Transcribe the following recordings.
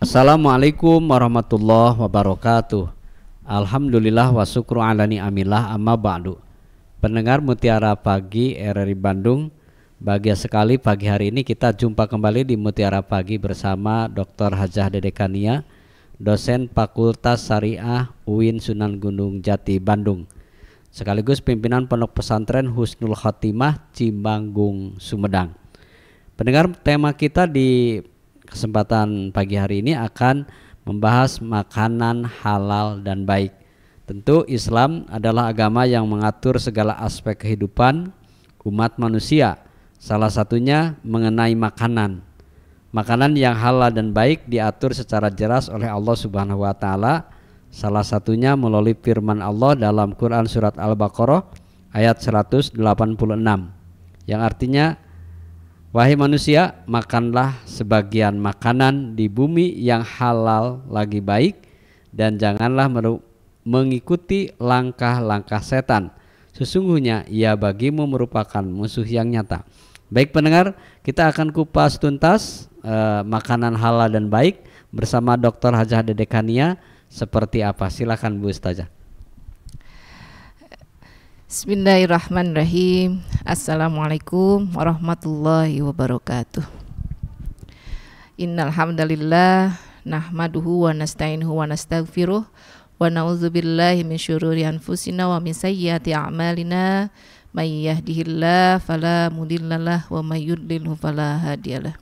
Assalamualaikum warahmatullahi wabarakatuh. Alhamdulillah wa syukru ala ni'amillah amma ba'du. Pendengar Mutiara Pagi RRI Bandung, bahagia sekali pagi hari ini kita jumpa kembali di Mutiara Pagi bersama Dr. Hajah Dedekania, dosen Fakultas Syariah UIN Sunan Gunung Jati Bandung, sekaligus pimpinan Pondok Pesantren Husnul Khotimah Cimanggung Sumedang. Pendengar, tema kita di kesempatan pagi hari ini akan membahas makanan halal dan baik. Tentu Islam adalah agama yang mengatur segala aspek kehidupan umat manusia. Salah satunya mengenai makanan. Makanan yang halal dan baik diatur secara jelas oleh Allah Subhanahu wa taala. Salah satunya melalui firman Allah dalam Quran surat Al-Baqarah ayat 186 yang artinya, wahai manusia, makanlah sebagian makanan di bumi yang halal lagi baik, dan janganlah mengikuti langkah-langkah setan. Sesungguhnya ia bagimu merupakan musuh yang nyata. Baik pendengar, kita akan kupas tuntas makanan halal dan baik bersama Dr. Hajah Dedekania. Seperti apa? Silakan Bu Ustazah. Bismillahirrahmanirrahim. Assalamualaikum warahmatullahi wabarakatuh. Innal hamdalillah nahmaduhu wa nasta'inuhu wa nastaghfiruh wa na'udzubillahi min syururi anfusina wa min sayyiati a'malina. May yahdihillahu fala mudhillalah wa may yudlilhu fala hadiyalah.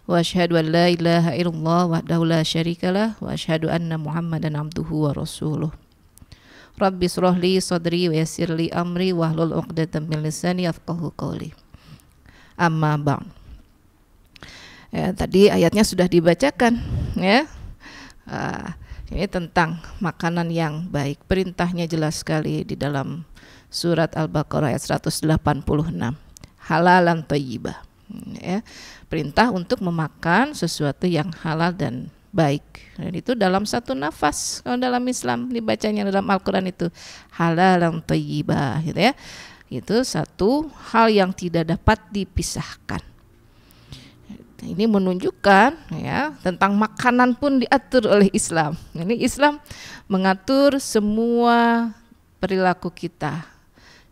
Wa asyhadu an la ilaha illallah wahdahu la syarikalah wa asyhadu anna Muhammadan abduhu wa rasuluh. Rabbi shrahli sadri wa yassirli amri wahlul 'uqdatam min lisani yafqahu qawli. Amma ba'd. Ya, tadi ayatnya sudah dibacakan ya. Ini tentang makanan yang baik. Perintahnya jelas sekali di dalam surat Al-Baqarah ayat 186. Halalan thayyibah. Ya, perintah untuk memakan sesuatu yang halal dan baik. Dan itu dalam satu nafas. Kalau dalam Islam dibacanya dalam Al-Quran itu halalan thayyibah gitu ya. Itu satu hal yang tidak dapat dipisahkan. Ini menunjukkan ya tentang makanan pun diatur oleh Islam. Ini Islam mengatur semua perilaku kita.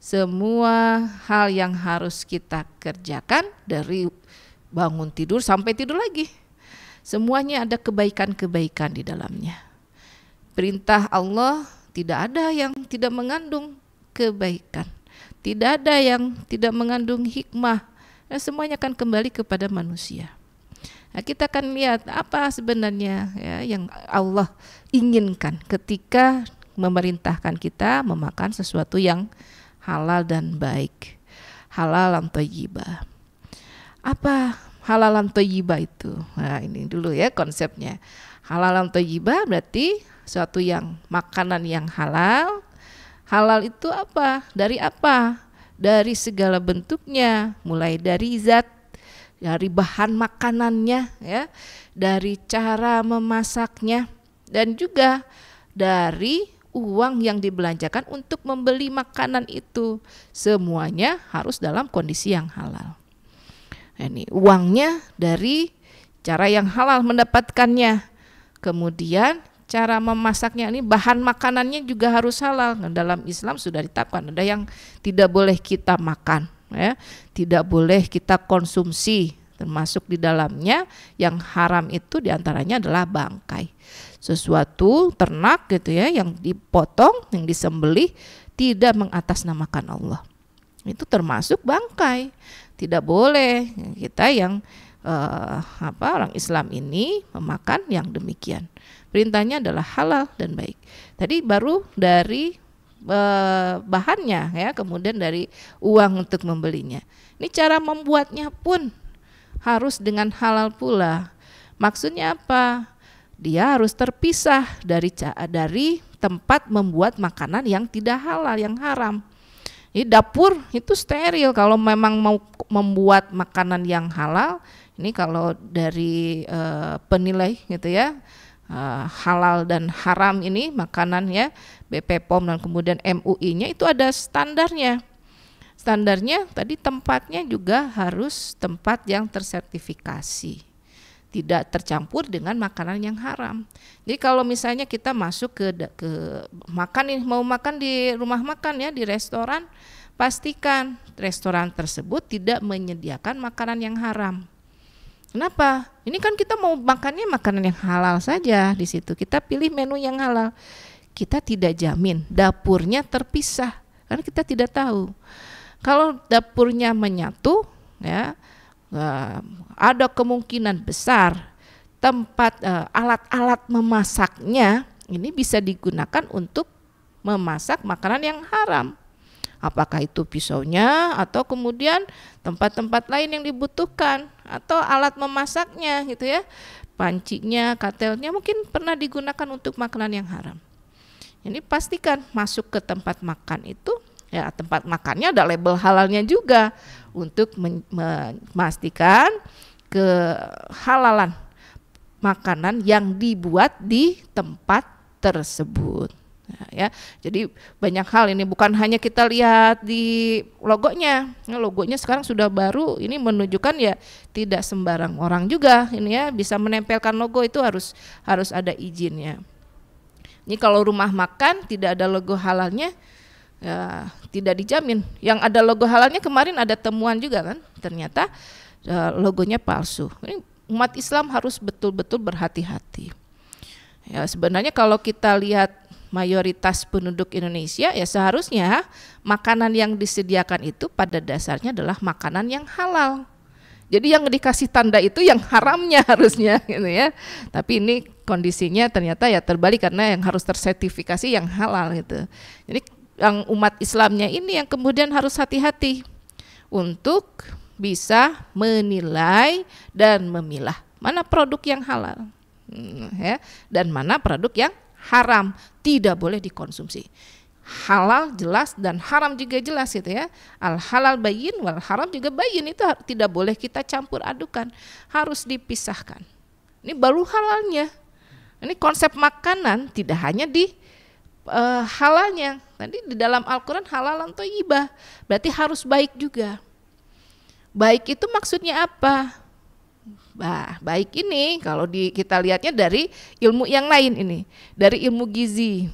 Semua hal yang harus kita kerjakan dari bangun tidur sampai tidur lagi. Semuanya ada kebaikan-kebaikan di dalamnya. Perintah Allah tidak ada yang tidak mengandung kebaikan. Tidak ada yang tidak mengandung hikmah. Nah, semuanya akan kembali kepada manusia. Nah, kita akan lihat apa sebenarnya ya, yang Allah inginkan ketika memerintahkan kita memakan sesuatu yang halal dan baik. Halalan thayyibah. Apa halalan thayyibah itu? Nah, ini dulu ya konsepnya. Halalan thayyibah berarti suatu yang makanan yang halal. Halal itu apa? Dari apa? Dari segala bentuknya, mulai dari zat, dari bahan makanannya ya, dari cara memasaknya, dan juga dari uang yang dibelanjakan untuk membeli makanan itu. Semuanya harus dalam kondisi yang halal. Nah, ini uangnya dari cara yang halal mendapatkannya. Kemudian cara memasaknya, ini bahan makanannya juga harus halal. Nah, dalam Islam sudah ditetapkan ada yang tidak boleh kita makan ya, tidak boleh kita konsumsi, termasuk di dalamnya yang haram itu diantaranya adalah bangkai. Sesuatu ternak gitu ya yang dipotong, yang disembelih tidak mengatasnamakan Allah. Itu termasuk bangkai. Tidak boleh kita yang orang Islam ini memakan yang demikian. Perintahnya adalah halal dan baik. Tadi baru dari bahannya ya, kemudian dari uang untuk membelinya. Ini cara membuatnya pun harus dengan halal pula. Maksudnya apa? Dia harus terpisah dari tempat membuat makanan yang tidak halal, yang haram. Ini dapur itu steril kalau memang mau membuat makanan yang halal. Ini kalau dari penilai gitu ya, halal dan haram ini makanannya BP POM dan kemudian MUI-nya itu ada standarnya. Standarnya tadi tempatnya juga harus tempat yang tersertifikasi. tidak tercampur dengan makanan yang haram. Jadi kalau misalnya kita masuk ke makan nih, mau makan di rumah makan ya, di restoran, pastikan restoran tersebut tidak menyediakan makanan yang haram. Kenapa? Ini kan kita mau makannya makanan yang halal saja di situ. Kita pilih menu yang halal. Kita tidak jamin dapurnya terpisah karena kita tidak tahu. Kalau dapurnya menyatu, ya ada kemungkinan besar tempat alat-alat memasaknya ini bisa digunakan untuk memasak makanan yang haram. Apakah itu pisaunya atau kemudian tempat-tempat lain yang dibutuhkan atau alat memasaknya gitu ya, pancinya, katelnya mungkin pernah digunakan untuk makanan yang haram. Ini pastikan masuk ke tempat makan itu ya, tempat makannya ada label halalnya juga untuk memastikan kehalalan makanan yang dibuat di tempat tersebut. Nah, ya, jadi banyak hal ini bukan hanya kita lihat di logonya. Nah, logonya sekarang sudah baru, ini menunjukkan ya tidak sembarang orang juga ini ya bisa menempelkan logo, itu harus ada izinnya. Ini kalau rumah makan tidak ada logo halalnya ya, tidak dijamin. Yang ada logo halalnya kemarin ada temuan juga kan, ternyata logonya palsu. Ini umat Islam harus betul-betul berhati-hati. Ya, sebenarnya kalau kita lihat mayoritas penduduk Indonesia ya seharusnya makanan yang disediakan itu pada dasarnya adalah makanan yang halal. Jadi yang dikasih tanda itu yang haramnya harusnya gitu ya. Tapi ini kondisinya ternyata ya terbalik karena yang harus tersertifikasi yang halal gitu. Jadi yang umat Islamnya ini yang kemudian harus hati-hati untuk bisa menilai dan memilah mana produk yang halal ya, dan mana produk yang haram, tidak boleh dikonsumsi. Halal jelas dan haram juga jelas gitu ya. Al halal bayyin wal haram juga bayyin, itu tidak boleh kita campur adukan, harus dipisahkan. Ini baru halalnya. Ini konsep makanan tidak hanya di halalnya. Tadi di dalam Al-Quran halalan thayyibah, berarti harus baik juga. Baik itu maksudnya apa? Nah, baik ini kalau kita lihatnya dari ilmu yang lain ini, dari ilmu gizi.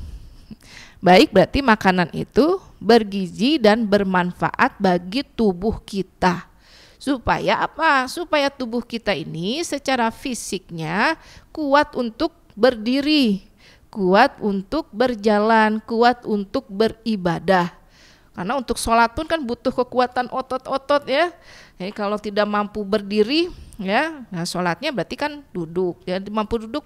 Baik berarti makanan itu bergizi dan bermanfaat bagi tubuh kita. Supaya apa? Supaya tubuh kita ini secara fisiknya kuat untuk berdiri, kuat untuk berjalan, kuat untuk beribadah. Karena untuk sholat pun kan butuh kekuatan otot-otot ya. Jadi kalau tidak mampu berdiri ya, nah sholatnya berarti kan duduk ya, mampu duduk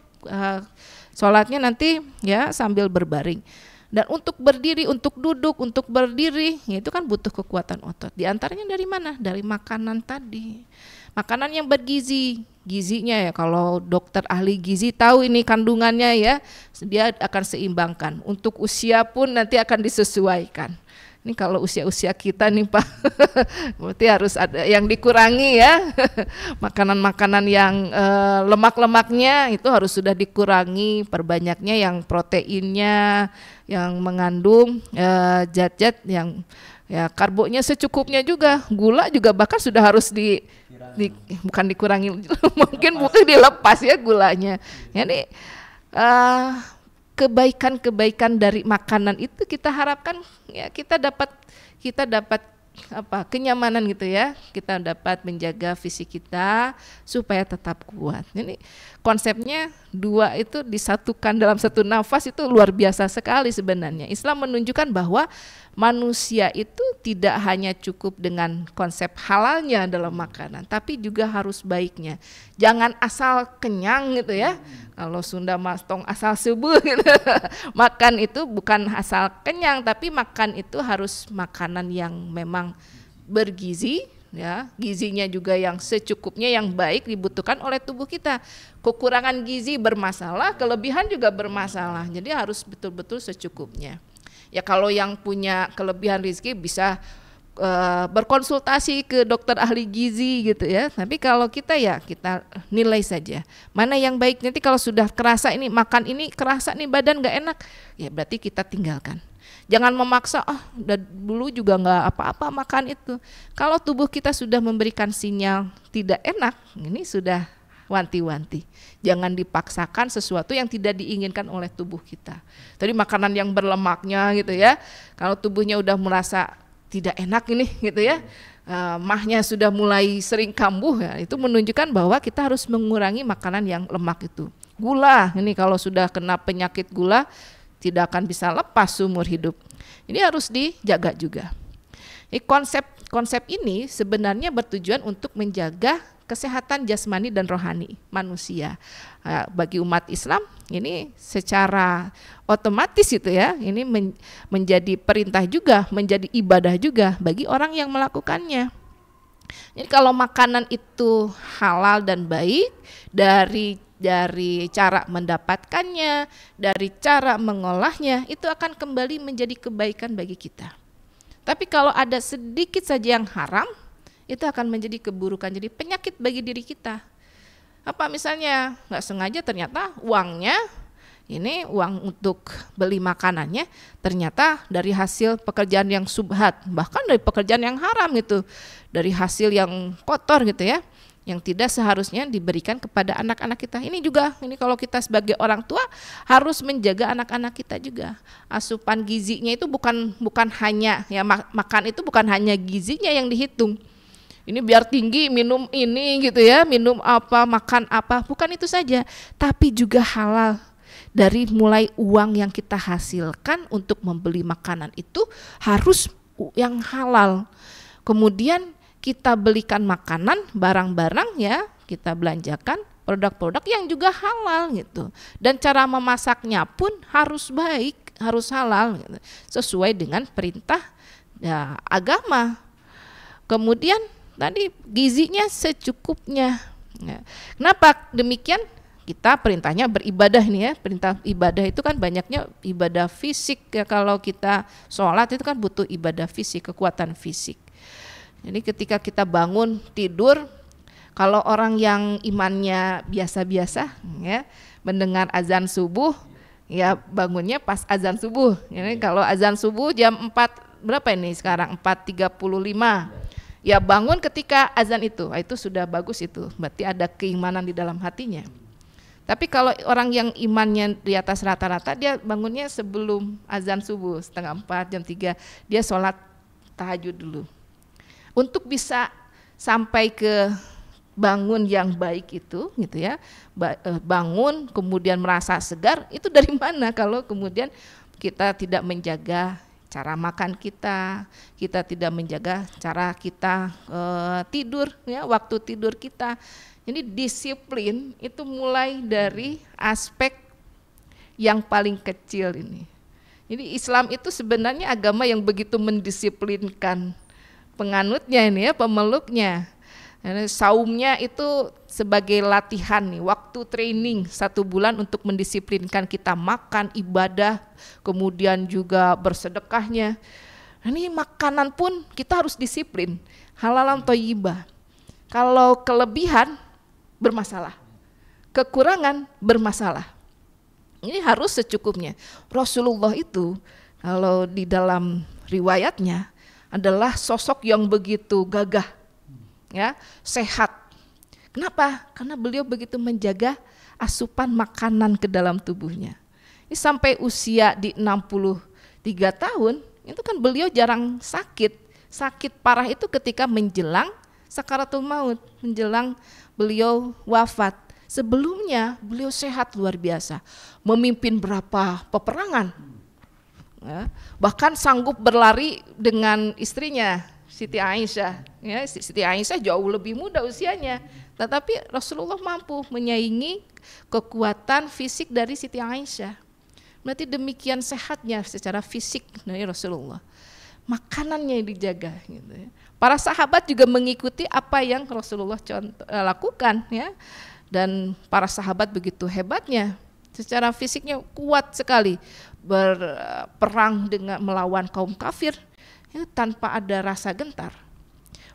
sholatnya nanti ya sambil berbaring. Dan untuk berdiri, untuk duduk, untuk berdiri ya, itu kan butuh kekuatan otot. Di antaranya dari mana? Dari makanan tadi. Makanan yang bergizi, gizinya ya kalau dokter ahli gizi tahu ini kandungannya ya, dia akan seimbangkan. Untuk usia pun nanti akan disesuaikan. Ini kalau usia-usia kita nih Pak, berarti harus ada yang dikurangi ya. Makanan-makanan yang lemak-lemaknya itu harus sudah dikurangi, perbanyaknya yang proteinnya, yang mengandung zat-zat yang ya karbonya secukupnya juga. Gula juga bahkan sudah harus bukan dikurangi, mungkin dilepas ya gulanya. Jadi kebaikan-kebaikan dari makanan itu kita harapkan ya kita dapat apa kenyamanan gitu ya, kita dapat menjaga fisik kita supaya tetap kuat. Ini konsepnya dua itu disatukan dalam satu nafas itu luar biasa sekali sebenarnya. Islam menunjukkan bahwa manusia itu tidak hanya cukup dengan konsep halalnya dalam makanan, tapi juga harus baiknya. Jangan asal kenyang gitu ya. Kalau Sunda mastong asal subuh gitu. Makan itu bukan asal kenyang, tapi makan itu harus makanan yang memang bergizi ya, gizinya juga yang secukupnya, yang baik dibutuhkan oleh tubuh kita. Kekurangan gizi bermasalah, kelebihan juga bermasalah. Jadi harus betul-betul secukupnya. Ya kalau yang punya kelebihan rezeki bisa berkonsultasi ke dokter ahli gizi gitu ya. Tapi kalau kita ya kita nilai saja mana yang baik. Nanti kalau sudah kerasa ini makan ini kerasa nih badan nggak enak, ya berarti kita tinggalkan. Jangan memaksa, dulu juga nggak apa-apa makan itu. Kalau tubuh kita sudah memberikan sinyal tidak enak, ini sudah wanti-wanti. Jangan dipaksakan sesuatu yang tidak diinginkan oleh tubuh kita. Tadi makanan yang berlemaknya gitu ya, kalau tubuhnya udah merasa tidak enak ini gitu ya, mahnya sudah mulai sering kambuh ya, itu menunjukkan bahwa kita harus mengurangi makanan yang lemak itu. Gula, ini kalau sudah kena penyakit gula tidak akan bisa lepas seumur hidup. Ini harus dijaga juga. Konsep ini sebenarnya bertujuan untuk menjaga kesehatan jasmani dan rohani manusia. Bagi umat Islam ini secara otomatis itu ya, ini menjadi perintah juga, menjadi ibadah juga bagi orang yang melakukannya. Jadi kalau makanan itu halal dan baik, dari cara mendapatkannya, dari cara mengolahnya, itu akan kembali menjadi kebaikan bagi kita. Tapi kalau ada sedikit saja yang haram, itu akan menjadi keburukan, jadi penyakit bagi diri kita. Apa misalnya nggak sengaja ternyata uangnya, ini uang untuk beli makanannya ternyata dari hasil pekerjaan yang subhat, bahkan dari pekerjaan yang haram gitu, dari hasil yang kotor gitu ya, yang tidak seharusnya diberikan kepada anak-anak kita. Ini juga, ini kalau kita sebagai orang tua harus menjaga anak-anak kita juga. Asupan gizinya itu bukan hanya ya, makan itu bukan hanya gizinya yang dihitung. Ini biar tinggi minum ini gitu ya, minum apa, makan apa, bukan itu saja, tapi juga halal. Dari mulai uang yang kita hasilkan untuk membeli makanan itu harus yang halal. Kemudian kita belikan makanan, barang-barang ya, kita belanjakan produk-produk yang juga halal gitu. Dan cara memasaknya pun harus baik, harus halal gitu, sesuai dengan perintah ya, agama. Kemudian tadi gizinya secukupnya. Ya. Kenapa demikian? Kita perintahnya beribadah nih ya. Perintah ibadah itu kan banyaknya ibadah fisik ya. Kalau kita sholat itu kan butuh ibadah fisik, kekuatan fisik. Jadi ketika kita bangun tidur, kalau orang yang imannya biasa-biasa ya, mendengar azan subuh ya bangunnya pas azan subuh. Jadi kalau azan subuh jam 4 berapa ini sekarang? 4.35. Ya bangun ketika azan itu sudah bagus itu, berarti ada keimanan di dalam hatinya. Tapi kalau orang yang imannya di atas rata-rata, dia bangunnya sebelum azan subuh, 3:30, jam 3, dia sholat tahajud dulu. Untuk bisa sampai ke bangun yang baik itu gitu ya, bangun kemudian merasa segar, itu dari mana kalau kemudian kita tidak menjaga cara makan kita tidak menjaga cara kita tidur ya, waktu tidur kita. Jadi disiplin itu mulai dari aspek yang paling kecil ini. Jadi Islam itu sebenarnya agama yang begitu mendisiplinkan penganutnya ini ya, pemeluknya. Saumnya itu sebagai latihan nih, waktu training 1 bulan untuk mendisiplinkan kita makan, ibadah, kemudian juga bersedekahnya. Ini makanan pun kita harus disiplin, halalan thayyibah. Kalau kelebihan bermasalah, kekurangan bermasalah. Ini harus secukupnya. Rasulullah itu kalau di dalam riwayatnya adalah sosok yang begitu gagah, ya, sehat. Kenapa? Karena beliau begitu menjaga asupan makanan ke dalam tubuhnya. Ini sampai usia di 63 tahun, itu kan beliau jarang sakit. Sakit parah itu ketika menjelang sakaratul maut, menjelang beliau wafat. Sebelumnya beliau sehat luar biasa, memimpin berapa peperangan, ya, bahkan sanggup berlari dengan istrinya Siti Aisyah. Ya, Siti Aisyah jauh lebih muda usianya, tetapi Rasulullah mampu menyaingi kekuatan fisik dari Siti Aisyah. Berarti demikian sehatnya secara fisik dari Rasulullah. Makanannya dijaga gitu ya. Para sahabat juga mengikuti apa yang Rasulullah lakukan ya. Dan para sahabat begitu hebatnya, secara fisiknya kuat sekali, berperang dengan melawan kaum kafir ya, tanpa ada rasa gentar.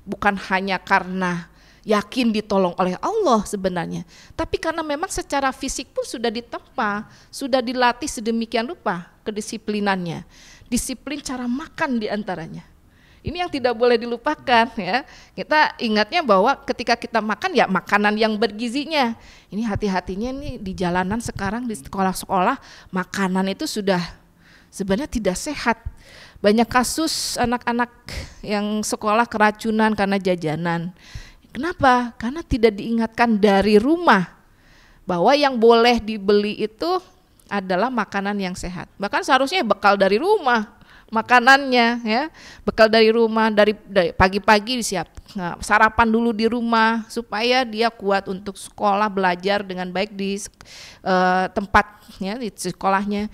Bukan hanya karena yakin ditolong oleh Allah sebenarnya, tapi karena memang secara fisik pun sudah ditempa, sudah dilatih sedemikian rupa kedisiplinannya. Disiplin cara makan diantaranya. Ini yang tidak boleh dilupakan ya. Kita ingatnya bahwa ketika kita makan ya makanan yang bergizinya. Ini hati-hatinya nih di jalanan sekarang di sekolah-sekolah makanan itu sudah sebenarnya tidak sehat. Banyak kasus anak-anak yang sekolah keracunan karena jajanan. Kenapa? Karena tidak diingatkan dari rumah bahwa yang boleh dibeli itu adalah makanan yang sehat. Bahkan seharusnya bekal dari rumah. Makanannya ya, bekal dari rumah, dari pagi-pagi disiap, sarapan dulu di rumah supaya dia kuat untuk sekolah, belajar dengan baik di tempatnya di sekolahnya.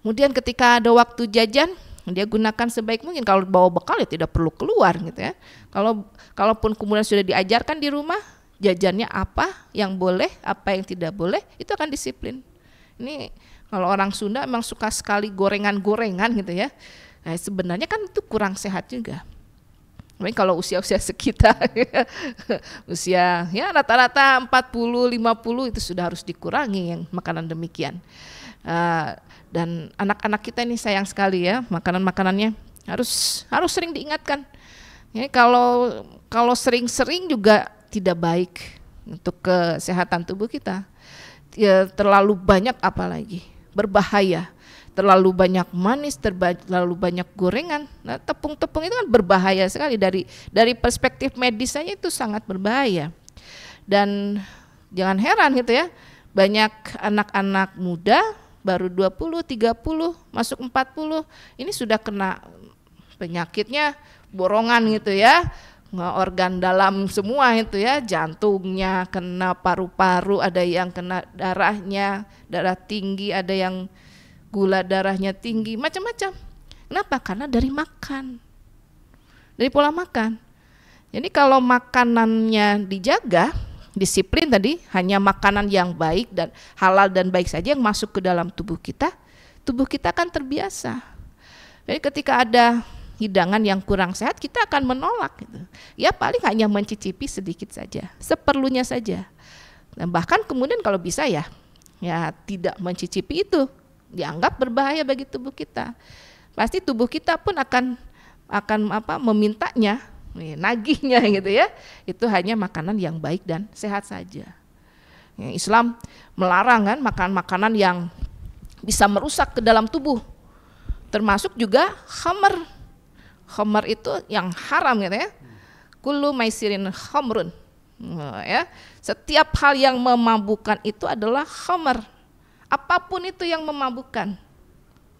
Kemudian ketika ada waktu jajan dia gunakan sebaik mungkin. Kalau bawa bekal ya tidak perlu keluar gitu ya. Kalaupun kemudian sudah diajarkan di rumah jajannya apa yang boleh, apa yang tidak boleh, itu akan disiplin. Ini kalau orang Sunda emang suka sekali gorengan-gorengan gitu ya. Nah, sebenarnya kan itu kurang sehat juga. Tapi kalau usia-usia sekitar usia ya rata-rata 40-50 itu sudah harus dikurangi yang makanan demikian. Dan anak-anak kita ini sayang sekali ya, makanan-makanannya harus sering diingatkan. Ya, kalau sering-sering juga tidak baik untuk kesehatan tubuh kita. Ya, terlalu banyak apalagi berbahaya. Terlalu banyak manis, terlalu banyak gorengan. Nah, tepung-tepung itu kan berbahaya sekali dari perspektif medis saja itu sangat berbahaya. Dan jangan heran gitu ya, banyak anak-anak muda baru 20, 30, masuk 40, ini sudah kena penyakitnya borongan gitu ya. Organ dalam semua itu ya, jantungnya kena, paru-paru, ada yang kena darahnya, darah tinggi, ada yang gula darahnya tinggi, macam-macam. Kenapa? Karena dari makan, dari pola makan. Jadi kalau makanannya dijaga, disiplin tadi, hanya makanan yang baik dan halal dan baik saja yang masuk ke dalam tubuh kita akan terbiasa. Jadi ketika ada hidangan yang kurang sehat, kita akan menolak gitu. Ya paling hanya mencicipi sedikit saja, seperlunya saja. Dan bahkan kemudian kalau bisa ya tidak mencicipi itu, dianggap berbahaya bagi tubuh kita. Pasti tubuh kita pun akan memintanya, nagihnya gitu ya. Itu hanya makanan yang baik dan sehat saja. Ya, Islam melarang kan makanan-makanan yang bisa merusak ke dalam tubuh. Termasuk juga khamr. Khamr itu yang haram gitu ya. Kullu maisirin khamrun. Ya, setiap hal yang memabukkan itu adalah khamr. Apapun itu yang memabukkan,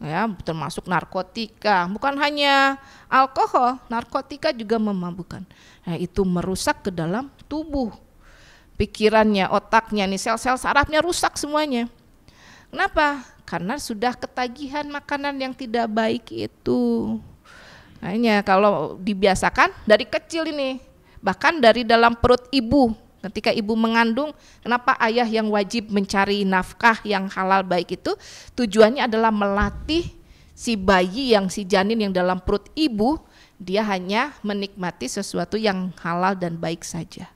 ya termasuk narkotika, bukan hanya alkohol, narkotika juga memabukkan. Nah, itu merusak ke dalam tubuh, pikirannya, otaknya, nih sel-sel sarafnya rusak semuanya. Kenapa? Karena sudah ketagihan makanan yang tidak baik itu. Hanya kalau dibiasakan dari kecil ini, bahkan dari dalam perut ibu. Ketika ibu mengandung, kenapa ayah yang wajib mencari nafkah yang halal baik itu? Tujuannya adalah melatih si bayi si janin yang dalam perut ibu, dia hanya menikmati sesuatu yang halal dan baik saja.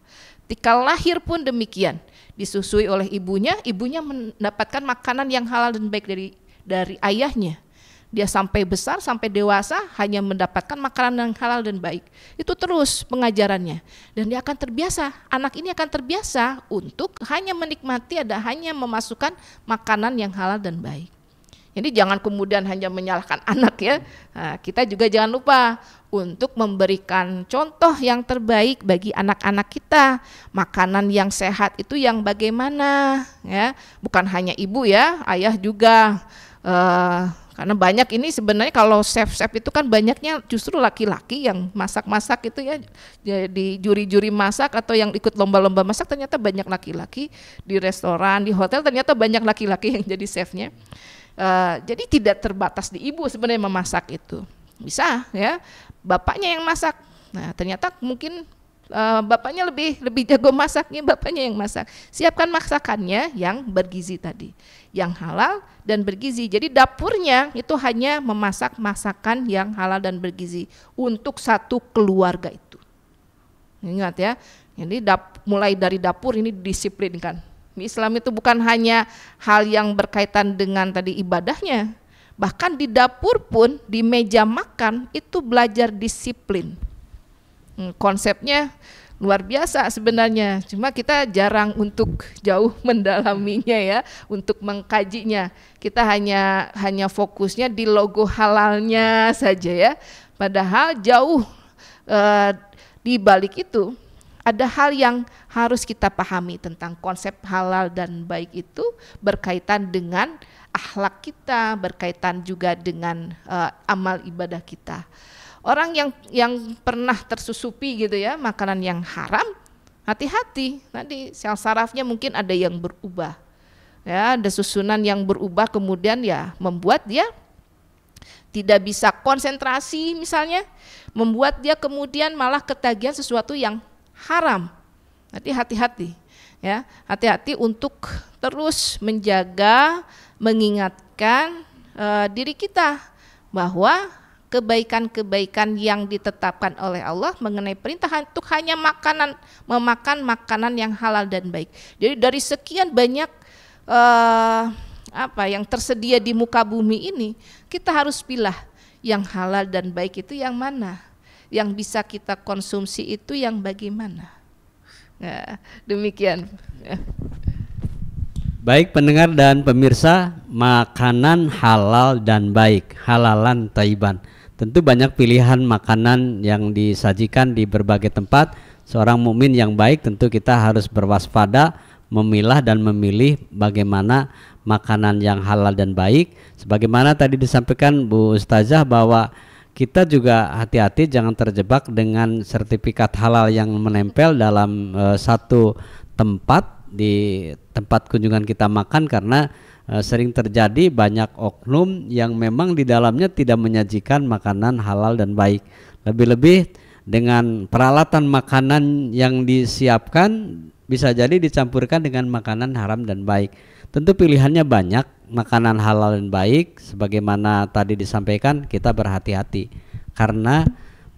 Ketika lahir pun demikian, disusui oleh ibunya mendapatkan makanan yang halal dan baik dari ayahnya. Dia sampai besar, sampai dewasa hanya mendapatkan makanan yang halal dan baik. Itu terus pengajarannya. Dan dia akan terbiasa, anak ini akan terbiasa untuk hanya menikmati, hanya memasukkan makanan yang halal dan baik. Jadi jangan kemudian hanya menyalahkan anak ya. Nah, kita juga jangan lupa untuk memberikan contoh yang terbaik bagi anak-anak kita. Makanan yang sehat itu yang bagaimana ya. Bukan hanya ibu ya, ayah juga. Karena banyak ini sebenarnya kalau chef-chef itu kan banyaknya justru laki-laki yang masak-masak itu ya, di juri-juri masak atau yang ikut lomba-lomba masak ternyata banyak laki-laki, di restoran, di hotel ternyata banyak laki-laki yang jadi chefnya. Jadi tidak terbatas di ibu sebenarnya memasak itu, bisa ya bapaknya yang masak. Nah ternyata mungkin bapaknya lebih jago masaknya, bapaknya yang masak. Siapkan masakannya yang bergizi tadi, yang halal dan bergizi. Jadi dapurnya itu hanya memasak masakan yang halal dan bergizi untuk satu keluarga itu. Ingat ya, jadi mulai dari dapur ini disiplinkan. Islam itu bukan hanya hal yang berkaitan dengan tadi ibadahnya, Bahkan di dapur pun, di meja makan itu belajar disiplin. Konsepnya luar biasa sebenarnya, cuma kita jarang untuk jauh mendalaminya ya, untuk mengkajinya. Kita hanya fokusnya di logo halalnya saja ya. Padahal jauh di balik itu ada hal yang harus kita pahami tentang konsep halal dan baik itu berkaitan dengan akhlak kita, berkaitan juga dengan amal ibadah kita. Orang yang pernah tersusupi gitu ya makanan yang haram, hati-hati, nanti sel sarafnya mungkin ada yang berubah. Ya, ada susunan yang berubah kemudian ya membuat dia tidak bisa konsentrasi misalnya, membuat dia kemudian malah ketagihan sesuatu yang haram. Nanti hati-hati ya, hati-hati untuk terus menjaga, mengingatkan diri kita bahwa kebaikan-kebaikan yang ditetapkan oleh Allah mengenai perintah untuk hanya memakan makanan yang halal dan baik. Jadi dari sekian banyak yang tersedia di muka bumi ini, kita harus pilih yang halal dan baik itu yang mana, yang bisa kita konsumsi itu yang bagaimana. Nah, demikian. Baik pendengar dan pemirsa, makanan halal dan baik, halalan thayyiban. Tentu banyak pilihan makanan yang disajikan di berbagai tempat. Seorang mukmin yang baik tentu kita harus berwaspada, memilah dan memilih bagaimana makanan yang halal dan baik. Sebagaimana tadi disampaikan Bu Ustazah bahwa kita juga hati-hati jangan terjebak dengan sertifikat halal yang menempel dalam satu tempat, di tempat kunjungan kita makan, karena sering terjadi banyak oknum yang memang di dalamnya tidak menyajikan makanan halal dan baik. Lebih-lebih dengan peralatan makanan yang disiapkan bisa jadi dicampurkan dengan makanan haram dan baik. Tentu pilihannya banyak, makanan halal dan baik. Sebagaimana tadi disampaikan, kita berhati-hati karena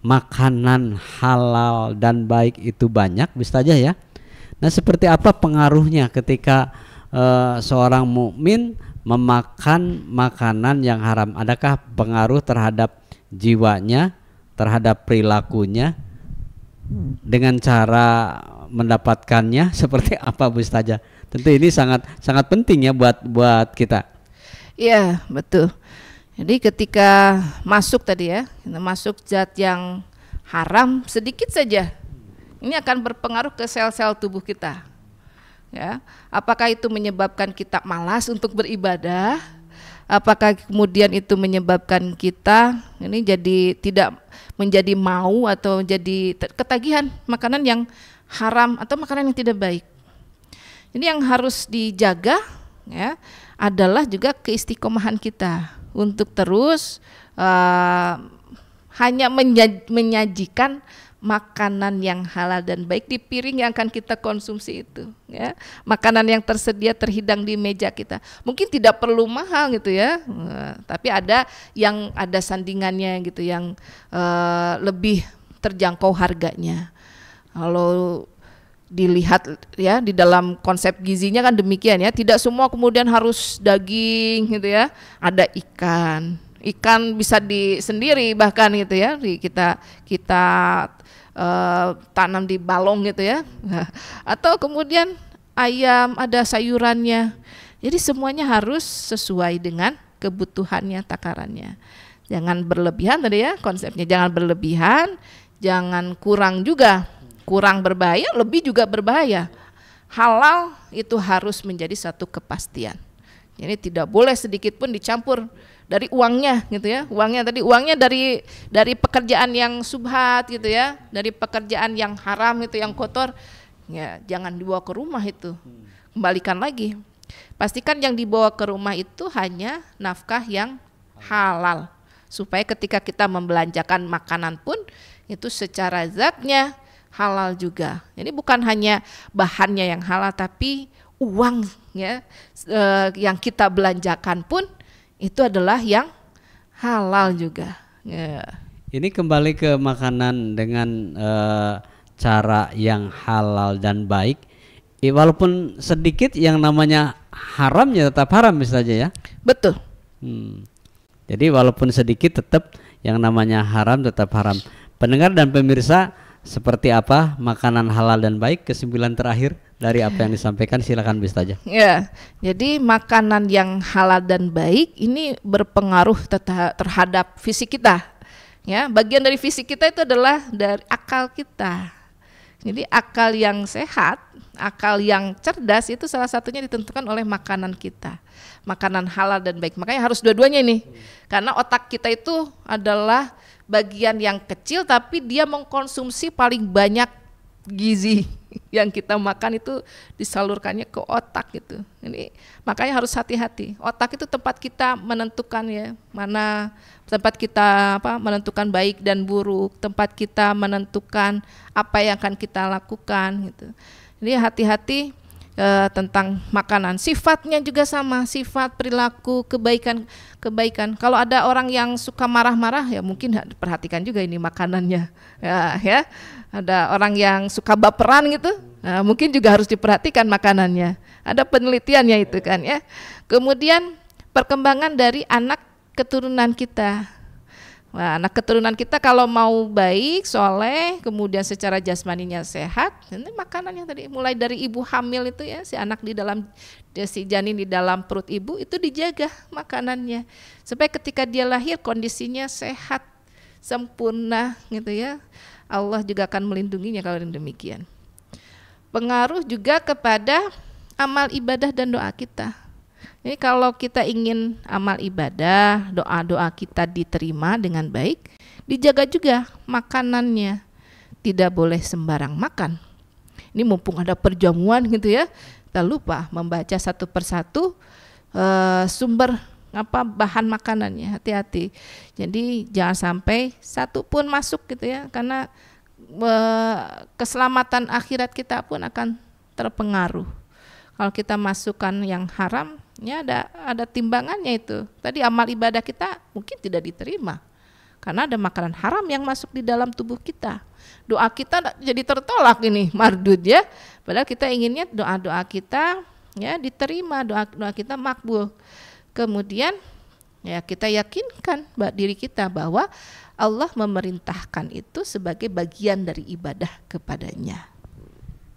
makanan halal dan baik itu banyak, bisa saja ya. Nah, seperti apa pengaruhnya ketika seorang mukmin memakan makanan yang haram? Adakah pengaruh terhadap jiwanya, terhadap perilakunya, dengan cara mendapatkannya seperti apa Bu Ustazah? Tentu ini sangat penting ya buat kita. Iya, betul. Jadi ketika masuk tadi ya, masuk zat yang haram sedikit saja, ini akan berpengaruh ke sel-sel tubuh kita. Ya, apakah itu menyebabkan kita malas untuk beribadah? Apakah kemudian itu menyebabkan kita ini jadi tidak menjadi mau atau jadi ketagihan makanan yang haram atau makanan yang tidak baik? Ini yang harus dijaga ya, adalah juga keistiqomahan kita untuk terus hanya menyajikan makanan yang halal dan baik di piring yang akan kita konsumsi itu ya. Makanan yang tersedia terhidang di meja kita mungkin tidak perlu mahal gitu ya, tapi ada yang ada sandingannya gitu yang lebih terjangkau harganya. Kalau dilihat ya di dalam konsep gizinya kan demikian ya, tidak semua kemudian harus daging gitu ya, ada ikan bisa sendiri bahkan gitu ya, kita tanam di balong gitu ya, atau kemudian ayam ada sayurannya. Jadi semuanya harus sesuai dengan kebutuhannya, takarannya. Jangan berlebihan tadi ya konsepnya, jangan berlebihan, jangan kurang juga. Kurang berbahaya, lebih juga berbahaya. Halal itu harus menjadi satu kepastian. Jadi tidak boleh sedikit pun dicampur dari uangnya gitu ya. Uangnya dari pekerjaan yang subhat gitu ya, dari pekerjaan yang haram itu, yang kotor. Ya, jangan dibawa ke rumah itu. Kembalikan lagi. Pastikan yang dibawa ke rumah itu hanya nafkah yang halal. Supaya ketika kita membelanjakan makanan pun itu secara zatnya halal juga. Jadi bukan hanya bahannya yang halal, tapi uang ya yang kita belanjakan pun itu adalah yang halal juga. Ya. Ini kembali ke makanan dengan cara yang halal dan baik. Walaupun sedikit yang namanya haram ya tetap haram saja ya. Betul. Jadi walaupun sedikit tetap yang namanya haram tetap haram. Pendengar dan pemirsa, seperti apa makanan halal dan baik? Kesimpulan terakhir dari apa yang disampaikan, silakan Ustazah. Ya, jadi makanan yang halal dan baik ini berpengaruh terhadap fisik kita. Ya, bagian dari fisik kita itu adalah dari akal kita. Jadi akal yang sehat, akal yang cerdas itu salah satunya ditentukan oleh makanan kita. Makanan halal dan baik. Makanya harus dua-duanya ini. Karena otak kita itu adalah bagian yang kecil tapi dia mengkonsumsi paling banyak gizi yang kita makan itu disalurkannya ke otak gitu. Ini makanya harus hati-hati. Otak itu tempat kita menentukan ya, mana tempat kita menentukan baik dan buruk, tempat kita menentukan apa yang akan kita lakukan gitu. Jadi hati-hati tentang makanan. Sifatnya juga sama, sifat, perilaku, kebaikan. Kalau ada orang yang suka marah-marah ya mungkin perhatikan juga ini makanannya. Ya. Ada orang yang suka baperan gitu, nah, mungkin juga harus diperhatikan makanannya. Ada penelitiannya itu kan ya. Kemudian perkembangan dari anak keturunan kita. Nah, anak keturunan kita kalau mau baik, soleh, kemudian secara jasmaninya sehat, ini makanannya tadi mulai dari ibu hamil itu ya, si anak si janin di dalam perut ibu itu dijaga makanannya supaya ketika dia lahir kondisinya sehat, sempurna gitu ya. Allah juga akan melindunginya kalau demikian. Pengaruh juga kepada amal ibadah dan doa kita. Jadi kalau kita ingin amal ibadah, doa-doa kita diterima dengan baik, dijaga juga makanannya. Tidak boleh sembarang makan. Ini mumpung ada perjamuan gitu ya, kita lupa membaca satu persatu sumber bahan makanannya, hati-hati. Jadi jangan sampai satu pun masuk gitu ya, karena keselamatan akhirat kita pun akan terpengaruh. Kalau kita masukkan yang haram, ya ada timbangannya itu. Tadi amal ibadah kita mungkin tidak diterima karena ada makanan haram yang masuk di dalam tubuh kita. Doa kita jadi tertolak ini, mardud ya. Padahal kita inginnya doa-doa kita ya diterima, doa kita makbul. Kemudian ya kita yakinkan diri kita bahwa Allah memerintahkan itu sebagai bagian dari ibadah kepadanya.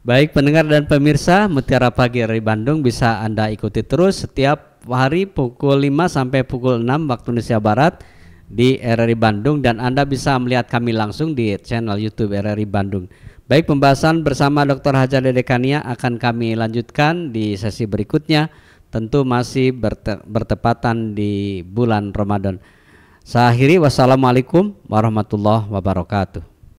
Baik pendengar dan pemirsa, Mutiara Pagi dari Bandung bisa Anda ikuti terus setiap hari pukul 5 sampai pukul 6 waktu Indonesia Barat di RRI Bandung, dan Anda bisa melihat kami langsung di channel YouTube RRI Bandung. Baik, pembahasan bersama Dr. Hajar Dede Kania akan kami lanjutkan di sesi berikutnya. Tentu masih bertepatan di bulan Ramadan. Saya akhiri, wassalamualaikum warahmatullahi wabarakatuh.